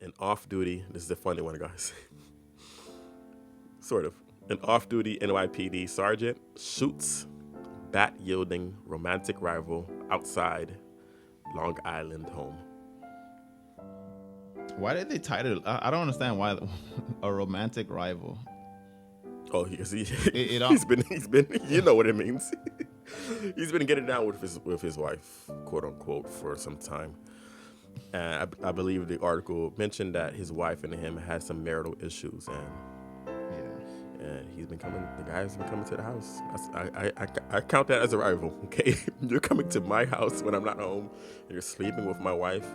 An off-duty. This is a funny one, guys. Sort of. An off-duty NYPD sergeant shoots bat-yielding romantic rival outside Long Island home. Why did they title it? I don't understand why a romantic rival. Oh, It he's been. You know what it means. He's been getting down with his wife, quote unquote, for some time. And I believe the article mentioned that his wife and him had some marital issues, and he's been coming. The guy's been coming to the house. I count that as a rival. Okay, you're coming to my house when I'm not home. You're sleeping with my wife.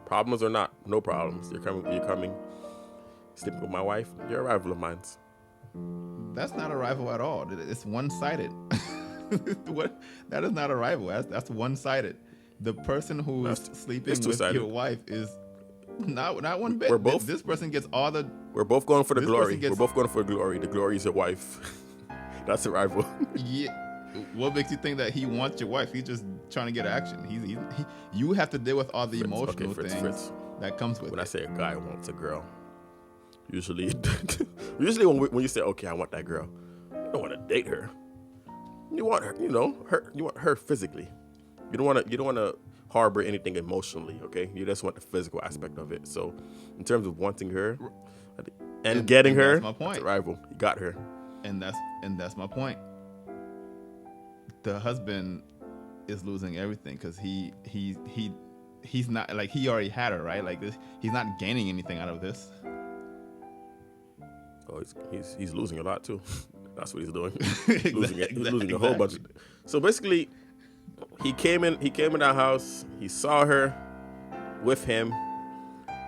Problems or not, no problems. You're coming, sleeping with my wife. You're a rival of mine. That's not a rival at all. It's one-sided. What? That is not a rival. That's one-sided. The person who's sleeping with your wife is not one bit. We're both. This person gets all the. We're both going for the glory. We're both going for glory. The glory is your wife. That's a rival. Yeah. What makes you think that he wants your wife? He's just trying to get action. You have to deal with all the emotional things that comes with it. When I say a guy wants a girl, usually when you say, okay, I want that girl, you don't want to date her. You want her, you want her physically. You don't want to harbor anything emotionally, okay? You just want the physical aspect of it. So, in terms of wanting her and getting her, that's my point. That's a rival. You got her, and that's my point. The husband is losing everything because he's not, like, he already had her, right? Like this, he's not gaining anything out of this. Oh, he's losing a lot too. That's what he's doing. He's losing a whole bunch. So basically, he came in that house. He saw her with him.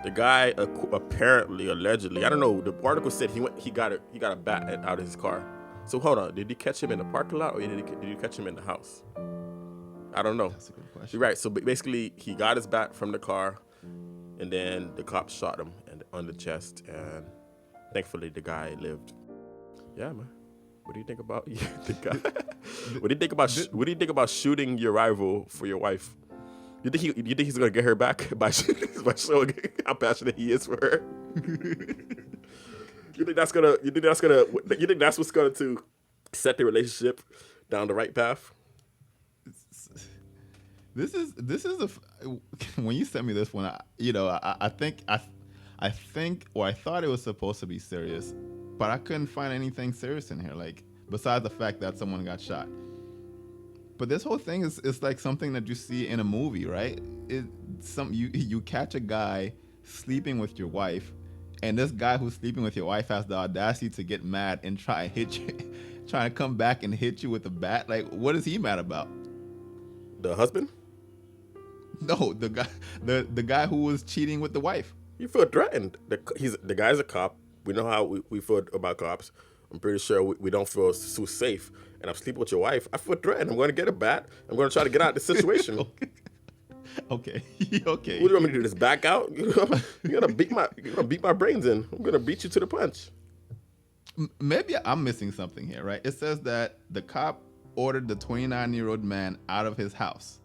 The guy apparently, allegedly, I don't know. The article said he got a bat out of his car. So hold on, did he catch him in the parking lot or did you catch him in the house? I don't know. That's a good question. You're right. So basically, he got his bat from the car, and then the cops shot him on the chest, and thankfully the guy lived. Yeah, man. What do you think about the guy? What do you think about shooting your rival for your wife? You think he's gonna get her back by showing how passionate he is for her? You think that's what's going to set the relationship down the right path? This is when you sent me this one, I think or I thought it was supposed to be serious, but I couldn't find anything serious in here, like besides the fact that someone got shot. But this whole thing is like something that you see in a movie, right? You catch a guy sleeping with your wife, and this guy who's sleeping with your wife has the audacity to get mad and try to come back and hit you with a bat. Like, what is he mad about? The husband? No, the guy who was cheating with the wife. You feel threatened. The guy's a cop. We know how we feel about cops. I'm pretty sure we don't feel so safe. And I'm sleeping with your wife. I feel threatened. I'm going to get a bat. I'm going to try to get out of the situation. Okay. What do you want me to do? Just back out? You're gonna beat my brains in. I'm gonna beat you to the punch. Maybe I'm missing something here, right? It says that the cop ordered the 29-year-old man out of his house,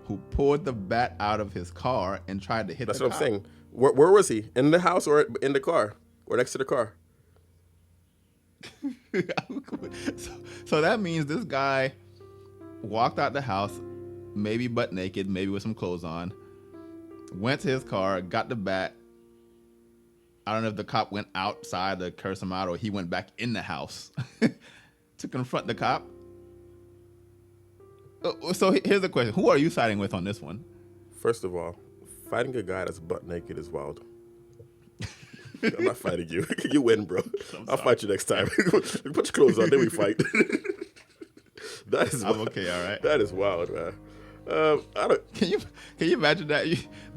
who pulled the bat out of his car and tried to hit the cop. That's what I'm saying. Where was he? In the house or in the car? Or next to the car? So that means this guy walked out the house, maybe butt naked, maybe with some clothes on, went to his car, got the bat. I don't know if the cop went outside to curse him out or he went back in the house to confront the cop. So here's the question. Who are you siding with on this one? First of all, fighting a guy that's butt naked is wild. I'm not fighting you. You win, bro. I'll fight you next time. Put your clothes on, then we fight. I'm okay, all right. That is wild, man. I don't. Can you imagine that?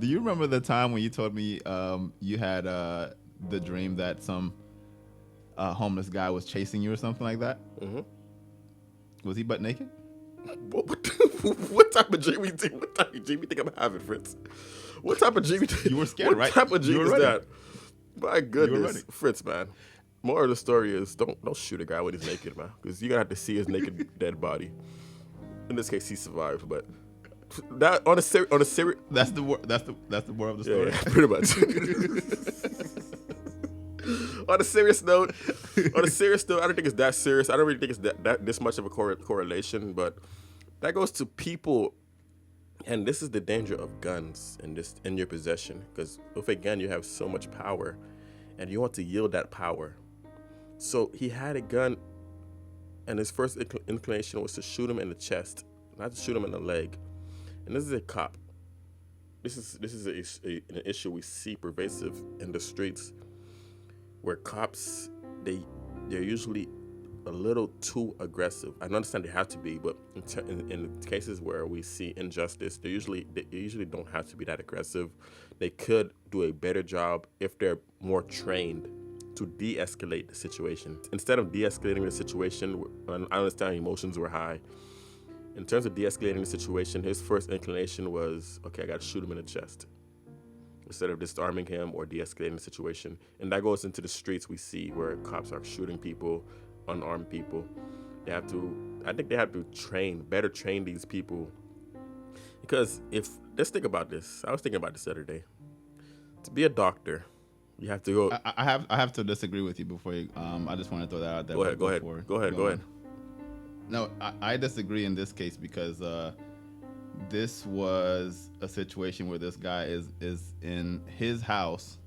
Do you remember the time when you told me you had the dream that some homeless guy was chasing you or something like that? Mm-hmm. Was he butt naked? What type of dream you think I'm having, Fritz? What type of dream? You were scared, right? What type of dream is ready. that? My goodness, Fritz, man. More of the story is don't shoot a guy when he's naked, man, because you're gonna have to see his naked dead body. In this case, he survived, but that on a serious. That's the that's the moral of the story. Yeah, pretty much. On a serious note, I don't think it's that serious. I don't really think it's that this much of a correlation, but that goes to people, and this is the danger of guns in your possession. Because with a gun, you have so much power, and you want to yield that power. So he had a gun, and his first inclination was to shoot him in the chest, not to shoot him in the leg. And this is a cop. This is an issue we see pervasive in the streets, where cops they're usually a little too aggressive. I understand they have to be, but in cases where we see injustice, they usually don't have to be that aggressive. They could do a better job if they're more trained to de-escalate the situation. Instead of de-escalating the situation, I understand emotions were high. In terms of de-escalating the situation, his first inclination was, okay, I got to shoot him in the chest, instead of disarming him or de-escalating the situation. And that goes into the streets we see where cops are shooting people, unarmed people. I think they have to better train these people. Because let's think about this. I was thinking about this the other day. To be a doctor, you have to go. I have to disagree with you before you. I just want to throw that out there. Go ahead. No, I disagree in this case because this was a situation where this guy is in his house,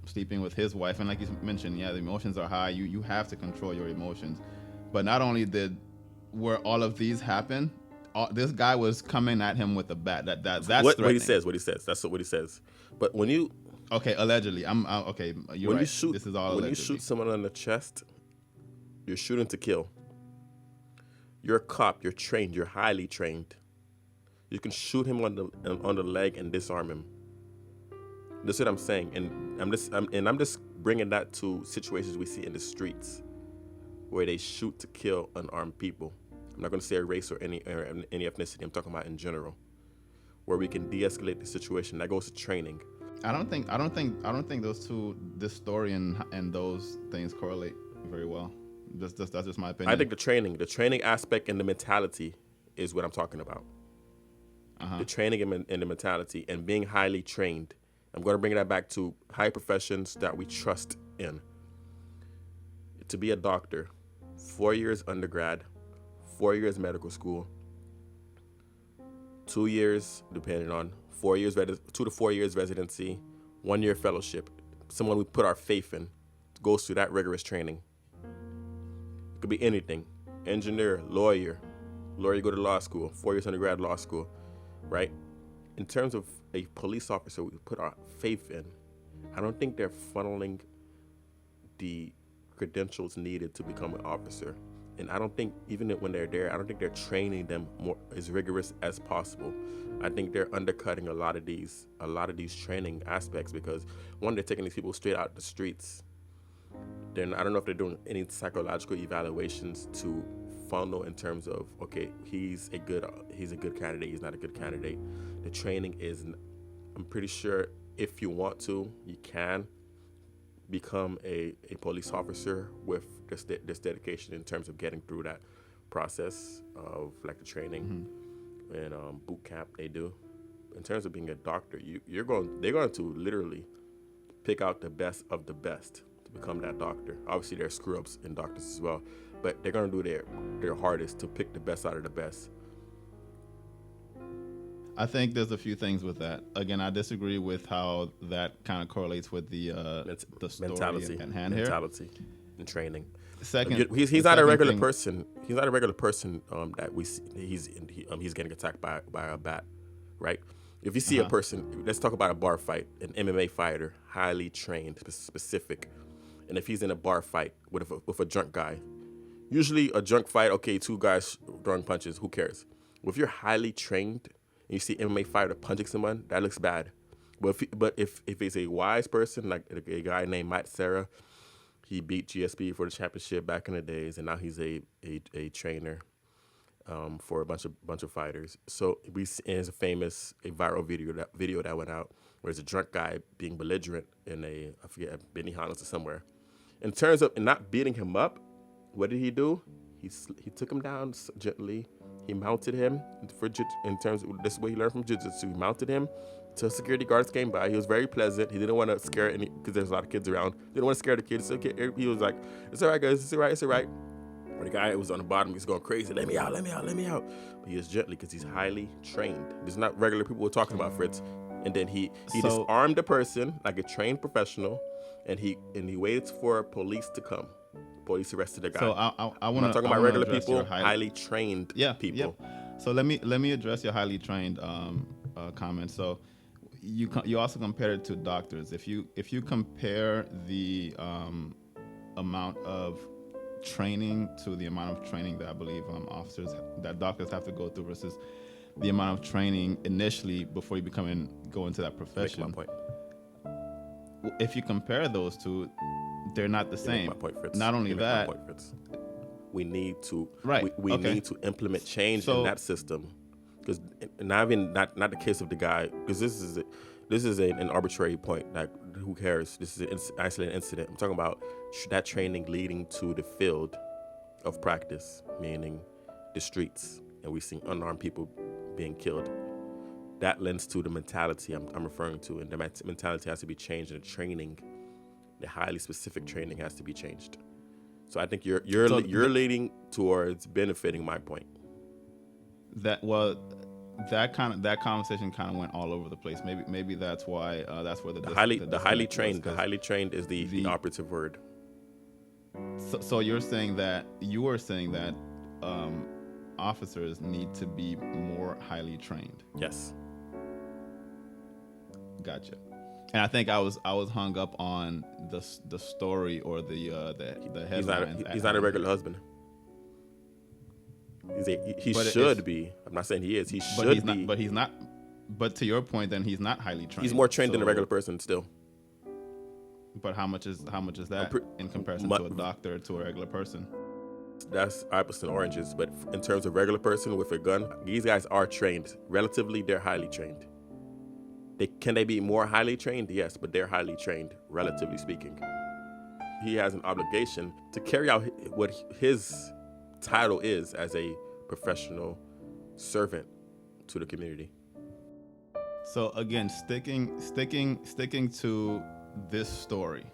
sleeping with his wife, and like you mentioned, yeah, the emotions are high. You have to control your emotions. But not only were all of these happen, this guy was coming at him with a bat. That's what he says. That's what he says. But when you allegedly, I'm okay. You're right. This is all allegedly. When you shoot someone on the chest, you're shooting to kill. You're a cop. You're trained. You're highly trained. You can shoot him on the leg and disarm him. That's what I'm saying, and I'm just bringing that to situations we see in the streets, where they shoot to kill unarmed people. I'm not going to say a race or any ethnicity. I'm talking about in general, where we can de-escalate the situation. That goes to training. I don't think those two, this story and those things correlate very well. That's just my opinion. I think the training aspect and the mentality is what I'm talking about. The training and the mentality and being highly trained. I'm going to bring that back to high professions that we trust in. To be a doctor, 4 years undergrad, 4 years medical school, 2 years, depending on 2 to 4 years residency, 1 year fellowship. Someone we put our faith in goes through that rigorous training. It could be anything. Engineer, lawyer. Lawyer, you go to law school, 4 years undergrad law school, right? In terms of a police officer we put our faith in, I don't think they're funneling the credentials needed to become an officer. And I don't think, even when they're there, I don't think they're training them more as rigorous as possible. I think they're undercutting a lot of these training aspects because, one, they're taking these people straight out the streets. Then I don't know if they're doing any psychological evaluations to funnel in terms of, okay, he's a good candidate, he's not a good candidate. The training is, I'm pretty sure if you want to, you can become a police officer with this dedication in terms of getting through that process of like the training and boot camp they do. In terms of being a doctor, they're going to literally pick out the best of the best to become that doctor. Obviously, there are screw-ups in doctors as well, but they're going to do their hardest to pick the best out of the best. I think there's a few things with that. Again, I disagree with how that kind of correlates with the story mentality at hand mentality and training. Second, he's not a regular person. He's not a regular person that we see. He's getting attacked by a bat, right? If you see a person, let's talk about a bar fight, an MMA fighter, highly trained, specific, and if he's in a bar fight with a drunk guy, usually a drunk fight, okay, two guys throwing punches, who cares? If you're highly trained and you see MMA fighter punching someone, that looks bad. But if it's a wise person, like a guy named Matt Serra, he beat GSP for the championship back in the days, and now he's a trainer for a bunch of fighters. So there's a viral video that went out where there's a drunk guy being belligerent in I forget, Benihana's or somewhere. In terms of not beating him up, what did he do? He took him down gently. He mounted him in terms of this is what he learned from jiu-jitsu. He mounted him till security guards came by. He was very pleasant. He didn't want to scare any because there's a lot of kids around. Didn't want to scare the kids. Okay. He was like, "It's all right, guys. It's all right. It's all right." When the guy was on the bottom, he's going crazy. Let me out. Let me out. Let me out. But he was gently because he's highly trained. There's not regular people we're talking about, Fritz. And then he disarmed the person like a trained professional, and he waited for police to come. Police arrested the guy. So I want to talk about regular people, highly trained people. Yeah. So let me address your highly trained comment. So you also compared it to doctors. If you compare the amount of training to the amount of training that I believe doctors have to go through versus the amount of training initially before you go into that profession. Make my point. If you compare those two, they're not the same. My point, Fritz. Not only that, we need to we need to implement change in that system, because not the case of the guy, because this is an arbitrary point. Like, who cares? This is an isolated incident. I'm talking about that training leading to the field of practice, meaning the streets, and we've seen unarmed people being killed. That lends to the mentality I'm referring to, and the mentality has to be changed, and the training, the highly specific training, has to be changed. So I think you're leading towards benefiting my point. That conversation kind of went all over the place. Maybe that's why that's where the highly trained is the operative word. So you were saying that officers need to be more highly trained. Yes. Gotcha. And I think I was hung up on the story or the headlines. He's not a regular husband. He should be. I'm not saying he is. He should be. But he's not. But to your point, then he's not highly trained. He's more trained than a regular person still. But how much is that in comparison to a doctor, to a regular person? That's apples and oranges. But in terms of regular person with a gun, these guys are trained. Relatively, they're highly trained. Can they be more highly trained? Yes, but they're highly trained, relatively speaking. He has an obligation to carry out what his title is as a professional servant to the community. So again, sticking to this story.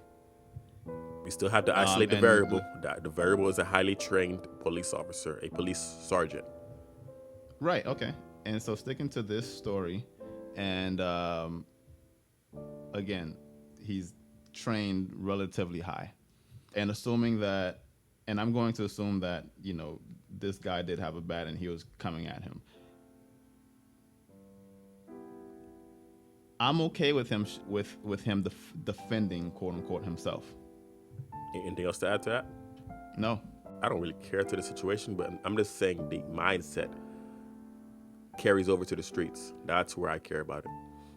We still have to isolate the variable. The variable is a highly trained police officer, a police sergeant. Right, okay. And so sticking to this story, and again, he's trained relatively high. And assuming that, and I'm going to assume that, this guy did have a bat and he was coming at him. I'm okay with him defending, quote unquote, himself. Anything else to add to that? No. I don't really care to the situation, but I'm just saying the mindset carries over to the streets. That's where I care about it.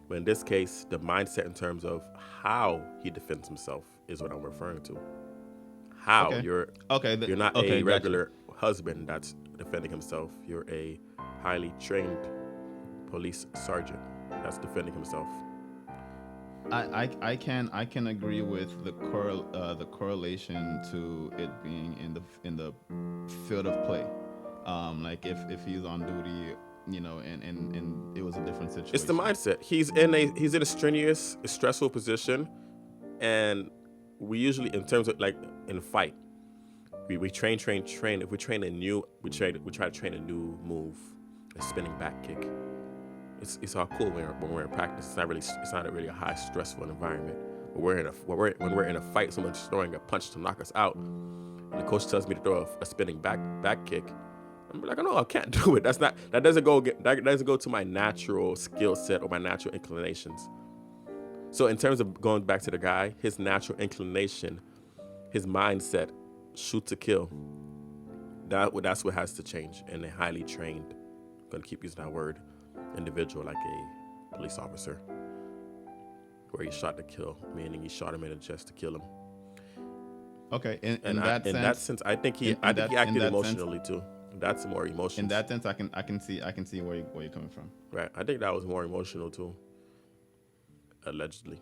But in this case, the mindset in terms of how he defends himself is what I'm referring to. How you're not a regular husband that's defending himself. You're a highly trained police sergeant that's defending himself. I can agree with the correlation to it being in the field of play. Like if he's on duty, and it was a different situation. It's the mindset. He's in a strenuous, stressful position, and we usually, in terms of like in a fight, we train. If we train a new, we try to train a new move, a spinning back kick. It's all cool when we're in practice. It's not really a high stressful environment. When we're in a fight, someone's throwing a punch to knock us out, and the coach tells me to throw a spinning back kick. I'm like, no, I can't do it. That doesn't go to my natural skill set or my natural inclinations. So in terms of going back to the guy, his natural inclination, his mindset, shoot to kill. That's what has to change in a highly trained, I'm gonna keep using that word, individual like a police officer, where he shot to kill, meaning he shot him in the chest to kill him. Okay, in that sense, I think he acted emotionally too. That's more emotional. In that sense, I can see where you're coming from. Right, I think that was more emotional too. Allegedly.